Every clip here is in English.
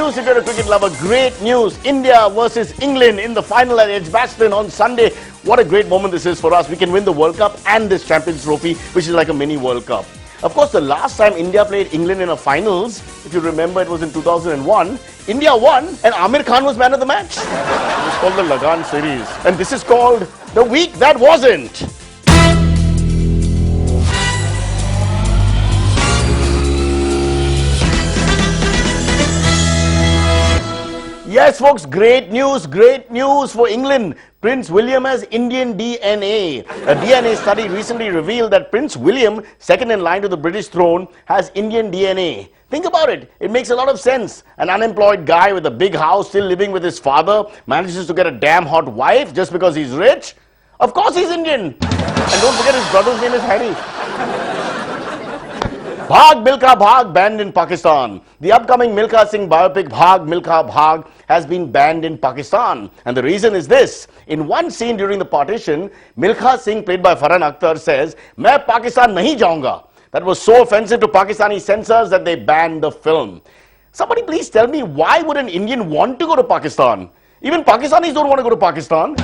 news if you're a cricket lover. Great news. India versus England in the final at Edgbaston on Sunday. What a great moment this is for us. We can win the World Cup and this Champions Trophy, which is like a mini World Cup. Of course, the last time India played England in a finals, if you remember, it was in 2001. India won and Amir Khan was man of the match. It was called the Lagan series. And this is called The Week That Wasn't. Yes, folks, great news for England. Prince William has Indian DNA. A DNA study recently revealed that Prince William, second in line to the British throne, has Indian DNA. Think about it. It makes a lot of sense. An unemployed guy with a big house still living with his father manages to get a damn hot wife just because he's rich. Of course he's Indian. And don't forget his brother's name is Harry. Bhag Milkha Bhag banned in Pakistan. The upcoming Milkha Singh biopic Bhag Milkha Bhag has been banned in Pakistan. And the reason is this. In one scene during the partition, Milkha Singh, played by Farhan Akhtar, says, "Main Pakistan nahi jaunga." That was so offensive to Pakistani censors that they banned the film. Somebody please tell me, why would an Indian want to go to Pakistan? Even Pakistanis don't want to go to Pakistan.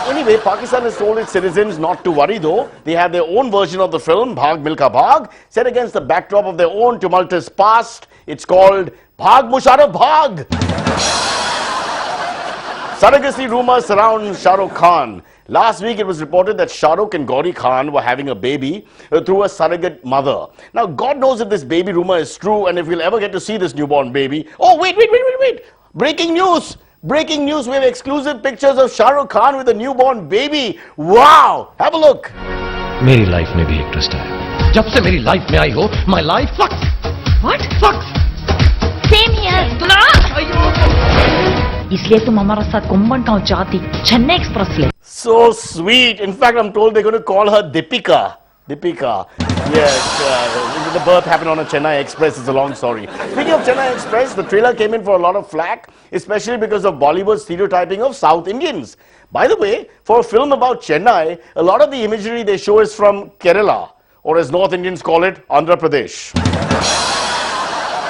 Anyway, Pakistan has told its citizens not to worry though. They have their own version of the film, Bhag Milkha Bhag, set against the backdrop of their own tumultuous past. It's called Bhag Musharraf Bhag. Surrogacy rumors surround Shah Rukh Khan. Last week it was reported that Shah Rukh and Gauri Khan were having a baby through a surrogate mother. Now, God knows if this baby rumor is true and if we'll ever get to see this newborn baby. Oh, wait. Breaking news. Breaking news, we have exclusive pictures of Shah Rukh Khan with a newborn baby. Wow! Have a look. मेरी life में भी एक twist है. जब से मेरी life में आई हो, my life sucks. What? Sucks. Same here. इसलिए तुम हमारा साथ कुंभन गांव जाती चेन्नई एक्सप्रेस ले. So sweet. In fact, I'm told they're going to call her Deepika. Deepika. Yes, the birth happened on a Chennai Express. It's a long story. Speaking of Chennai Express, the trailer came in for a lot of flack, especially because of Bollywood's stereotyping of South Indians. By the way, for a film about Chennai, a lot of the imagery they show is from Kerala, or as North Indians call it, Andhra Pradesh.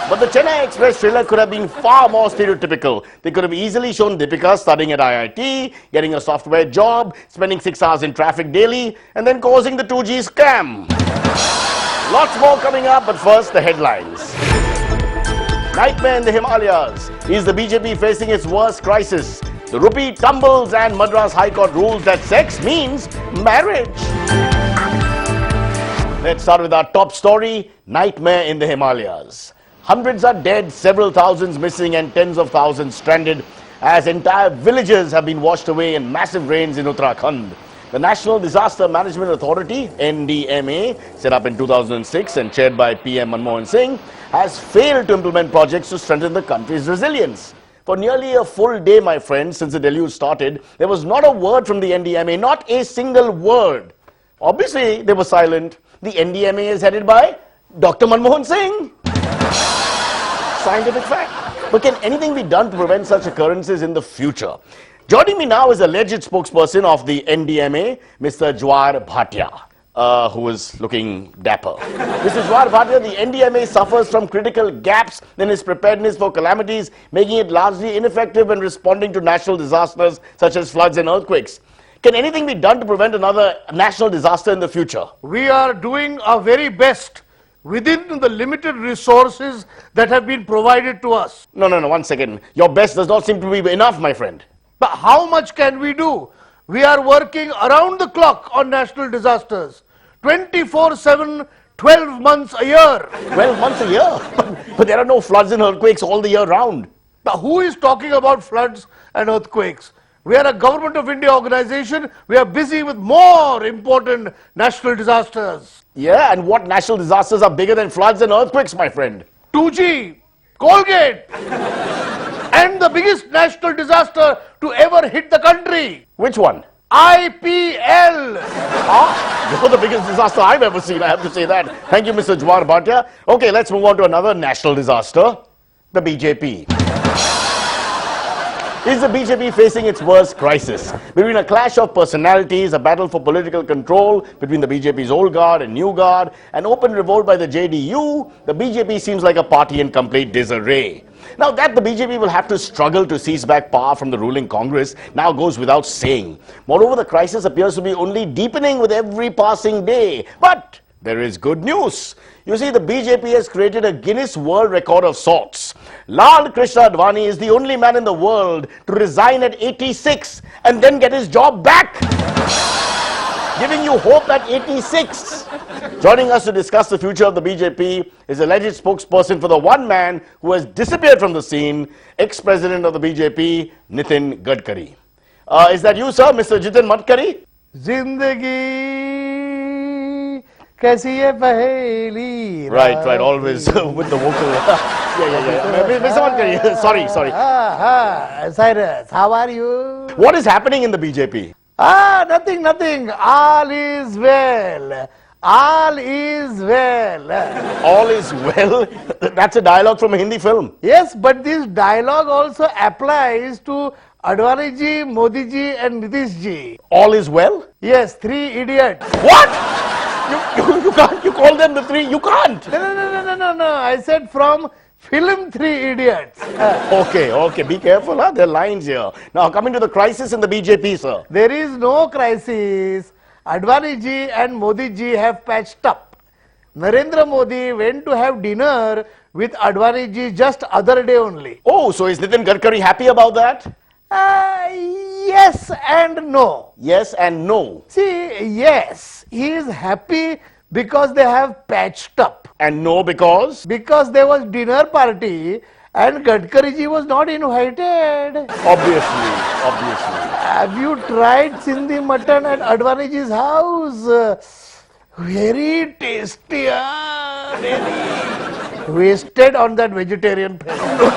But the Chennai Express trailer could have been far more stereotypical. They could have easily shown Deepika studying at IIT, getting a software job, spending 6 hours in traffic daily, and then causing the 2G scam. Lots more coming up, but first the headlines. Nightmare in the Himalayas. Is the BJP facing its worst crisis? The rupee tumbles and Madras High Court rules that sex means marriage. Let's start with our top story, Nightmare in the Himalayas. Hundreds are dead, several thousands missing and tens of thousands stranded as entire villages have been washed away in massive rains in Uttarakhand. The National Disaster Management Authority, NDMA, set up in 2006 and chaired by PM Manmohan Singh, has failed to implement projects to strengthen the country's resilience. For nearly a full day, my friends, since the deluge started, there was not a word from the NDMA, not a single word. Obviously, they were silent. The NDMA is headed by Dr. Manmohan Singh. Scientific fact. But can anything be done to prevent such occurrences in the future? Joining me now is alleged spokesperson of the NDMA, Mr. Jwar Bhatia, who is looking dapper. Mr. Jwar Bhatia, the NDMA suffers from critical gaps in its preparedness for calamities, making it largely ineffective in responding to natural disasters such as floods and earthquakes. Can anything be done to prevent another national disaster in the future? We are doing our very best within the limited resources that have been provided to us. No, one second. Your best does not seem to be enough, my friend. But how much can we do? We are working around the clock on national disasters. 24/7, 12 months a year. 12 months a year? But there are no floods and earthquakes all the year round. But who is talking about floods and earthquakes? We are a Government of India organization. We are busy with more important national disasters. Yeah, and what national disasters are bigger than floods and earthquakes, my friend? 2G, Colgate, and the biggest national disaster to ever hit the country. Which one? IPL. You're the biggest disaster I've ever seen, I have to say that. Thank you, Mr. Jwar Bhatia. Okay, let's move on to another national disaster, the BJP. Is the BJP facing its worst crisis? Between a clash of personalities, a battle for political control between the BJP's old guard and new guard, an open revolt by the JDU, the BJP seems like a party in complete disarray. Now that the BJP will have to struggle to seize back power from the ruling Congress now goes without saying. Moreover, the crisis appears to be only deepening with every passing day. But there is good news. You see, the BJP has created a Guinness World Record of sorts. Lal Krishna Advani is the only man in the world to resign at 86 and then get his job back. Giving you hope at 86. Joining us to discuss the future of the BJP is alleged spokesperson for the one man who has disappeared from the scene, ex-president of the BJP, Nitin Gadkari. Is that you, sir, Mr. Jitin Gadkari? Zindagi kaisi hai paheli. Right, always with the vocal. yeah. Mr. Gadkari, sorry. Cyrus, how are you? What is happening in the BJP? Nothing. All is well. All is well. All is well? That's a dialogue from a Hindi film. Yes, but this dialogue also applies to Advani ji, Modi ji and Nitish ji. All is well? Yes, three idiots. What? You can't, you call them the three, you can't. No. I said from film Three Idiots. Okay, be careful, huh? There are lines here. Now, coming to the crisis in the BJP, sir. There is no crisis. Advani ji and Modi ji have patched up. Narendra Modi went to have dinner with Advani ji just other day only. Oh, so is Nitin Gadkari happy about that? Yes and no. Yes and no. See, yes, he is happy because they have patched up. And no because? Because there was dinner party and Gadkari ji was not invited. Obviously. Have you tried Sindhi mutton at Advani ji's house? Very tasty, very wasted on that vegetarian fellow.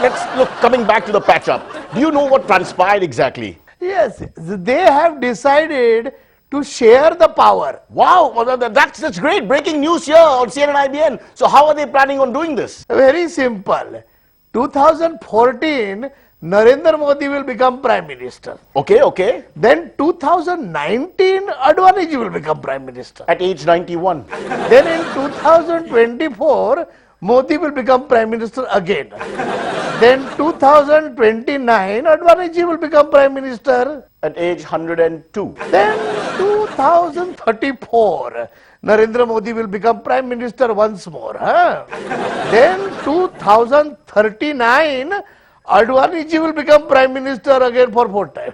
Let's look, coming back to the patch up. Do you know what transpired exactly? Yes, they have decided to share the power. Wow, well, that's great. Breaking news here on CNN IBN. So how are they planning on doing this? Very simple. 2014, Narendra Modi will become Prime Minister. Okay. Then 2019, Advani ji will become Prime Minister. At age 91. Then in 2024, Modi will become Prime Minister again. Then 2029, Advani ji will become Prime Minister. At age 102. Then 2034, Narendra Modi will become Prime Minister once more. Then 2039, Advani ji will become Prime Minister again for fourth time.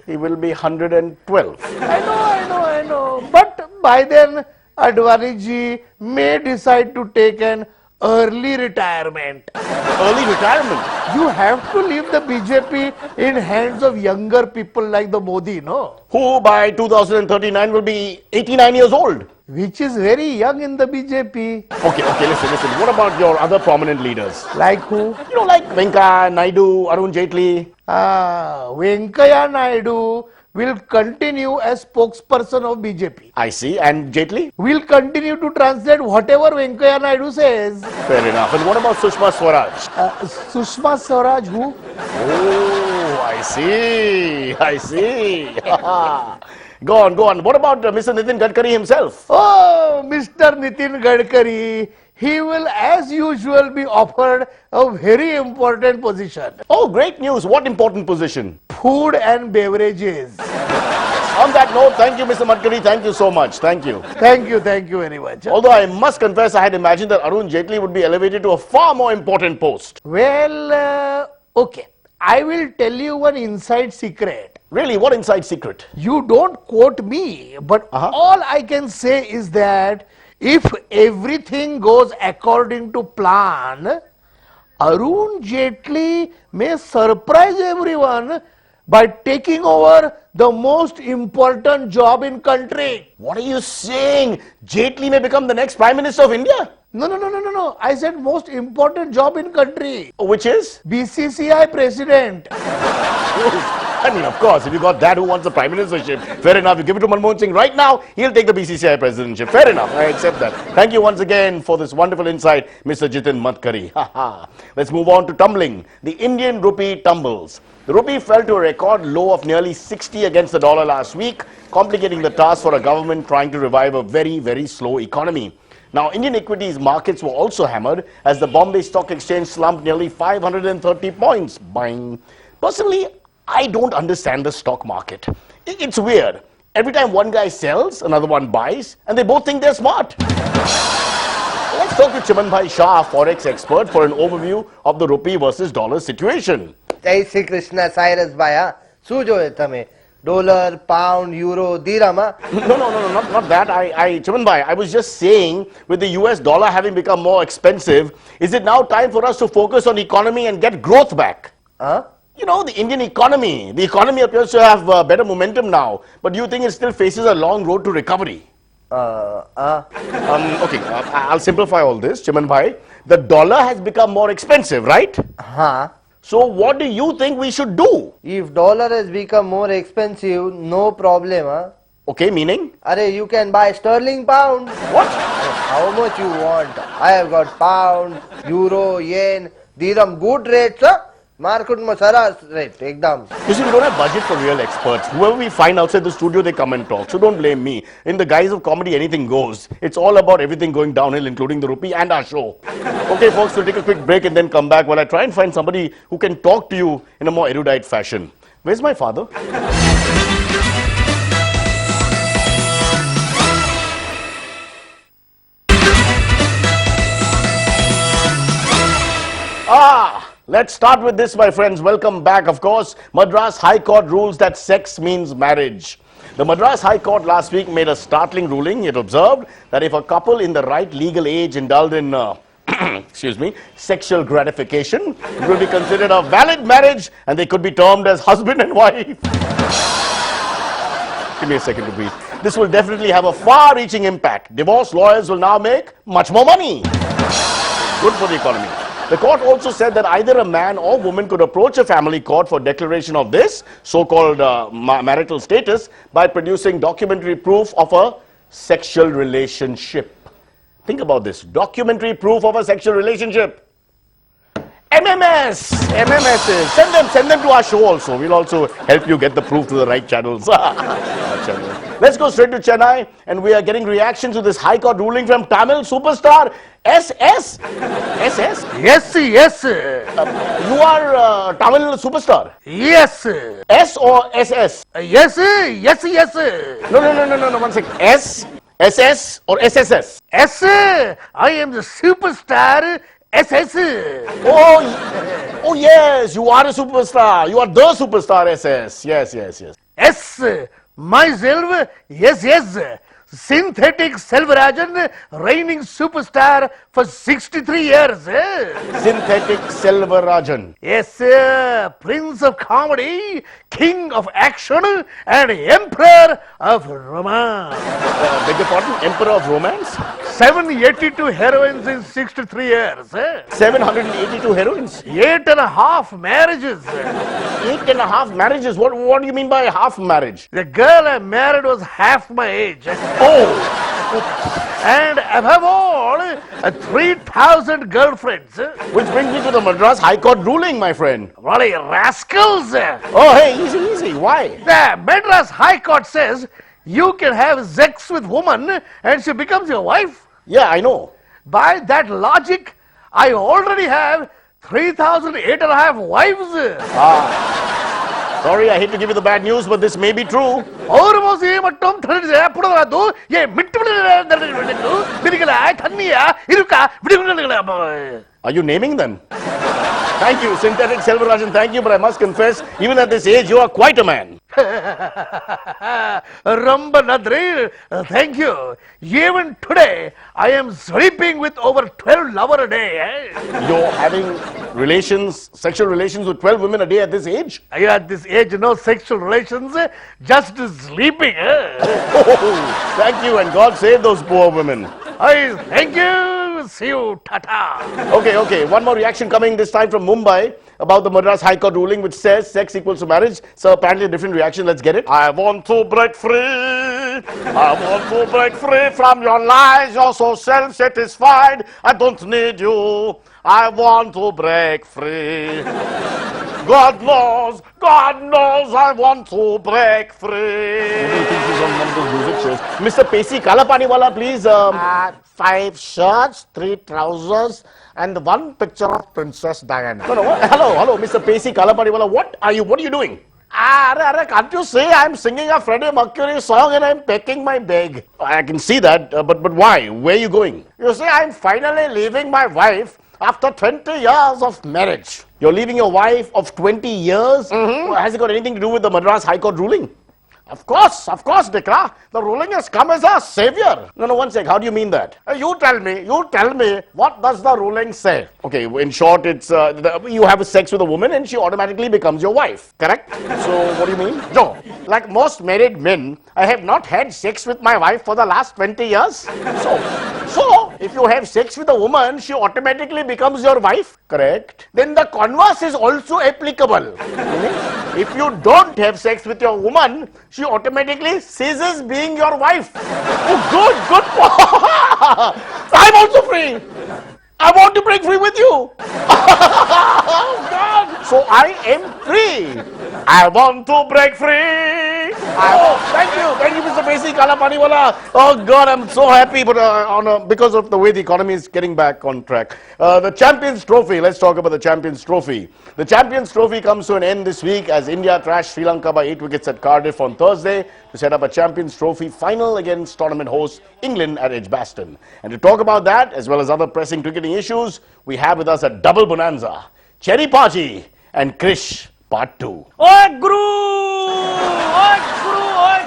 He will be 112. I know. But by then, Advani ji may decide to take an early retirement. Early retirement? You have to leave the BJP in hands of younger people like the Modi, no? Who by 2039 will be 89 years old. Which is very young in the BJP. Okay, listen. What about your other prominent leaders? Like who? You know, like Venkaiah Naidu, Arun Jaitley. Venkaiah Naidu will continue as spokesperson of BJP. I see. And Jaitley? Will continue to translate whatever Venkaiah Naidu says. Fair enough. And what about Sushma Swaraj? Sushma Swaraj, who? Oh, I see. Go on. What about Mr. Nitin Gadkari himself? Oh, Mr. Nitin Gadkari. He will, as usual, be offered a very important position. Oh, great news. What important position? Food and beverages. On that note, thank you, Mr. Gadkari. Thank you so much. Thank you. Thank you very much. Although I must confess, I had imagined that Arun Jaitley would be elevated to a far more important post. Well, okay. I will tell you one inside secret. Really? What inside secret? You don't quote me, but all I can say is that if everything goes according to plan, Arun Jaitley may surprise everyone by taking over the most important job in country. What are you saying? Jaitley may become the next Prime Minister of India? No. I said most important job in country. Which is? BCCI president. I mean, of course, if you got that who wants the prime ministership, fair enough. You give it to Manmohan Singh right now, he'll take the BCCI presidency. Fair enough. I accept that. Thank you once again for this wonderful insight, Mr. Jitin Matkari. Let's move on to tumbling. The Indian rupee tumbles. The rupee fell to a record low of nearly 60 against the dollar last week, complicating the task for a government trying to revive a very, very slow economy. Now, Indian equities markets were also hammered as the Bombay Stock Exchange slumped nearly 530 points. Buying. Personally, I don't understand the stock market. It's weird. Every time one guy sells, another one buys, and they both think they're smart. Let's talk to Chiman Bhai Shah, forex expert, for an overview of the rupee versus dollar situation. Jai Sri Krishna, Cyrus Broacha. શું જોયે તમે? Dollar, pound, euro, dirham? No, not that. Chiman Bhai, I was just saying, with the US dollar having become more expensive, is it now time for us to focus on economy and get growth back? હા? You know, the Indian economy. The economy appears to have better momentum now, but do you think it still faces a long road to recovery? Okay, I'll simplify all this, Chiman Bhai. The dollar has become more expensive, right? હા. So what do you think we should do? If dollar has become more expensive, no problem, huh? Okay, meaning? Are you can buy sterling pound. What? How much you want? I have got pound, euro, yen, dirham, good rates, huh? Market ma saras rate, ekdam. You see, we don't have budget for real experts. Whoever we find outside the studio, they come and talk. So don't blame me. In the guise of comedy, anything goes. It's all about everything going downhill, including the rupee and our show. Okay, folks, we'll take a quick break and then come back while I try and find somebody who can talk to you in a more erudite fashion. Where's my father? Let's start with this, my friends. Welcome back. Of course, Madras High Court rules that sex means marriage. The Madras High Court last week made a startling ruling. It observed that if a couple in the right legal age indulge in excuse me, sexual gratification, it will be considered a valid marriage and they could be termed as husband and wife. Give me a second to breathe. This will definitely have a far-reaching impact. Divorce lawyers will now make much more money. Good for the economy. The court also said that either a man or woman could approach a family court for declaration of this so-called marital status by producing documentary proof of a sexual relationship. Think about this. Documentary proof of a sexual relationship. MMSs. Send them to our show also. We'll also help you get the proof to the right channels. Let's go straight to Chennai, and we are getting reaction to this High Court ruling from Tamil superstar SS. SS? Yes, yes. You are Tamil superstar. Yes. S or SS? Yes, yes, yes. No. 1 second. S, SS or SSS? S. I am the superstar. SS. Oh yes, you are a superstar. You are the superstar SS. Yes. S. Myself. Yes. Synthetic Selvarajan, reigning superstar for 63 years. Synthetic Selvarajan. Yes, Prince of Comedy, King of Action, and Emperor of Romance. Beg your pardon, Emperor of Romance? 782 heroines in 63 years. 782 heroines? 8.5 marriages. 8.5 marriages? What do you mean by half marriage? The girl I married was half my age. Oh! And above all, 3,000 girlfriends. Which brings me to the Madras High Court ruling, my friend. Really, rascals. Oh, hey, easy. Why? The Madras High Court says you can have sex with woman and she becomes your wife. Yeah, I know. By that logic, I already have 3,008.5 wives. Sorry, I hate to give you the bad news, but this may be true. Are you naming them? Thank you, Synthetic Selvarajan, thank you, but I must confess, even at this age, you are quite a man. Ramba Nadri, thank you. Even today, I am sleeping with over 12 lovers a day. You're having sexual relations with 12 women a day at this age? At this age, no sexual relations, just sleeping. Oh, thank you, and God save those poor women. Thank you, see you. Tata. Okay. One more reaction coming this time from Mumbai about the Madras High Court ruling which says sex equals to marriage. So apparently a different reaction. Let's get it. I want to break free. I want to break free from your lies. You're so self-satisfied. I don't need you. I want to break free. God knows, I want to break free. He thinks he's on one of those music shows. Mr. Pesi Kalapaniwala, please. 5 shirts, 3 trousers, and 1 picture of Princess Diana. No, what? Hello, Mr. Pesi Kalapaniwala. What are you doing? Can't you see I'm singing a Freddie Mercury song and I'm packing my bag? I can see that, but why? Where are you going? You see, I'm finally leaving my wife after 20 years of marriage. You're leaving your wife of 20 years? Well, has it got anything to do with the Madras High Court ruling? Of course, Dikra. The ruling has come as a savior. No, one sec. How do you mean that? You tell me, what does the ruling say? Okay, in short, it's you have sex with a woman and she automatically becomes your wife. Correct? So, what do you mean? No. Like most married men, I have not had sex with my wife for the last 20 years. So, if you have sex with a woman, she automatically becomes your wife. Correct? Then the converse is also applicable. If you don't have sex with your woman, she automatically ceases being your wife. Oh, good. I'm also free. I want to break free with you. Oh, God. So I am free. I want to break free. Thank you, Mr. Pesi Kalapaniwala. Oh, God, I'm so happy, but because of the way the economy is getting back on track. The Champions Trophy, let's talk about the Champions Trophy. The Champions Trophy comes to an end this week as India trashed Sri Lanka by 8 wickets at Cardiff on Thursday to set up a Champions Trophy final against tournament host England at Edgbaston. And to talk about that, as well as other pressing cricketing issues, we have with us a double bonanza. Cherry Party and Krish Part 2. ओए गुरु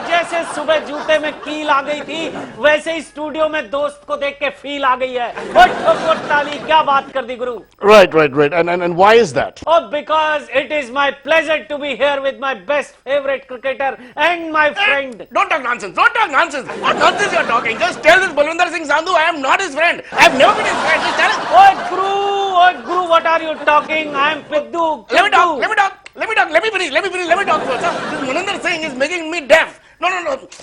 जैसे सुबह जूते में कील आ गई थी वैसे ही studio में दोस्त को देख के फील आ गई है ठोको ताली क्या बात कर दी गुरु Right. And why is that? Oh, because it is my pleasure to be here with my best favorite cricketer and my friend. Don't talk nonsense. What nonsense you're talking? Just tell this Balwinder Singh Sandhu I am not his friend. I have never been his friend. Just tell him. ओए गुरु what are you talking? I am Piddu. Let me talk. Let me finish. Let me talk first. This Balwinder Singh is making me deaf. No.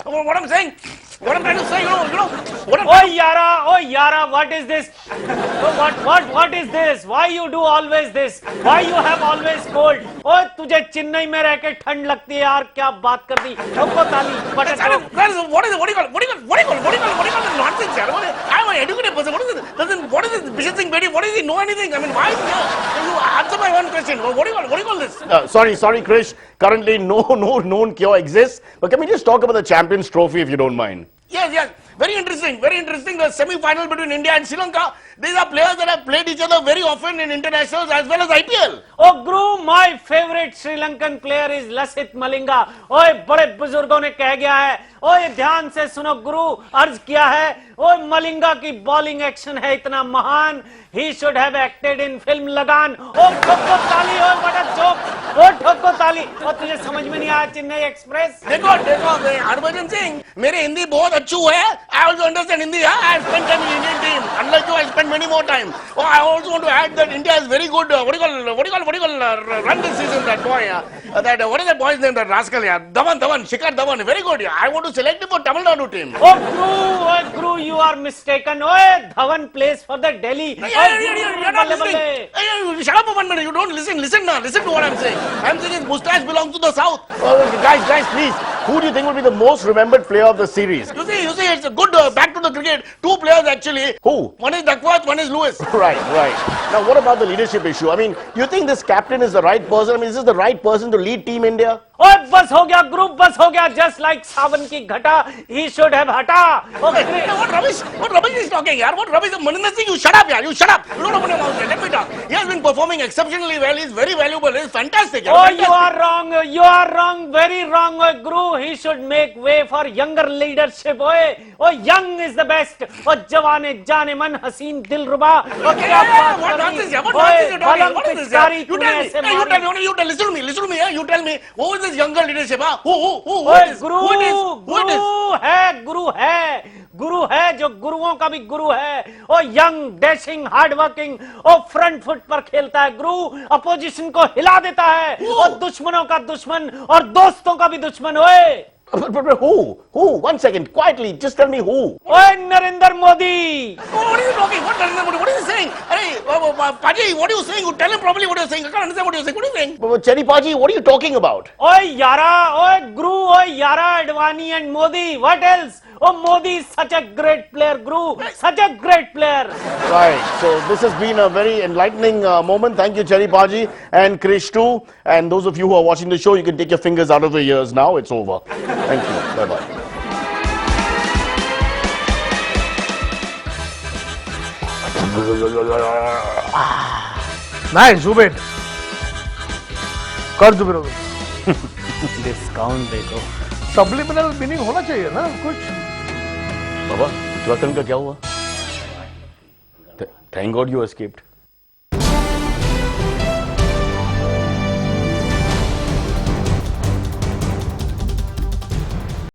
What I'm saying, what I'm trying to say, you know. Oh Yara, what is this? What is this? Why you do always this? Why you have always cold? Oh, तुझे चेन्नई में रह के ठंड लगती है यार क्या बात कर दी? ठोको ताली. What do you call the nonsense? I'm an educated person. What is this Bishop Singh Bedi? What does he know anything? I mean, why is he here? Can you answer my one question? What do you call this? Sorry, Krish. Currently, no known cure exists. But can we just talk about the Champions Trophy if you don't mind? Yes. Very interesting. The semi-final between India and Sri Lanka. These are players that have played each other very often in internationals as well as IPL. Oh, Guru, my favorite Sri Lankan player is Lasith Malinga. ओए बड़े बुजुर्गों ने कह गया है ओए ध्यान से सुनो गुरु अर्ज किया है ओए मलिंगा की बॉलिंग एक्शन है इतना महान he should have acted in film लगान ओ ठोको ताली ओ बड़ा जोक ओ ठोको ताली और तुझे समझ में नहीं आया चेन्नई एक्सप्रेस देखो हरभजन सिंह मेरी हिंदी बहुत अच्छी है I also understand Hindi. I have spent time in the Indian team. Unlike you, I spent many more time. Oh, I also want to add that India is very good. What do you call run this season? That boy, what is that boy's name? That rascal, Shikhar Dhawan. Very good. I want to select him for Tamil Nadu team. Oh, Guru, you are mistaken. Oh, Dhawan plays for the Delhi. You're not listening. Shut up for 1 minute. You don't listen. Listen to what I'm saying. I'm saying his moustache belongs to the south. Guys, please. Who do you think will be the most remembered player of the series? You see, it's a good back to the cricket. 2 players actually. Who? One is Duckworth, one is Lewis. Right. Now, what about the leadership issue? I mean, you think this captain is the right person? I mean, is this the right person to lead Team India? Oh, बस हो गया group बस हो गया just like सावन की घटा he should have हटा okay what rubbish is talking yaar what rubbish Maninder Singh you shut up you don't open your mouth let me talk he has been performing exceptionally well he's very valuable he's fantastic fantastic. You are wrong very wrong Guru he should make way for younger leadership young is the best जवाने जाने मन हसीन दिलरुबा क्या what nonsense you're talking what is this you tell me listen to me you tell me who is this younger leadership? Huh? Who ओए it is? Guru Who it is? Who it is? गुरु है जो गुरुओं का भी गुरु है। ओ young dashing hard working, ओ front foot पर खेलता है गुरु, अपोजिशन को हिला देता है, और दुश्मनों का दुश्मन और दोस्तों का भी दुश्मन। ओए But who? Who? 1 second, quietly, just tell me who. ओए Narendra Modi. What are you talking? What Narendra Modi? What are you saying? Hey, Paji, what are you saying? You tell him properly what you're saying. I can't understand what you're saying. What are you saying? Cherry Paji, what are you talking about? ओए यारा, ओए गुरु, ओए यारा, Advani and Modi. What else? Oh, Modi is such a great player, Guru. Such a great player. Right. So this has been a very enlightening moment. Thank you, Cherry Paji and Krish too. And those of you who are watching the show, you can take your fingers out of your ears now. It's over. Thank you. Bye-bye. Nice, Zubed. कर Zuber discount दे दो। Subliminal meaning होना चाहिए ना कुछ। Baba, Uttarakhand का क्या हुआ? Thank God you escaped.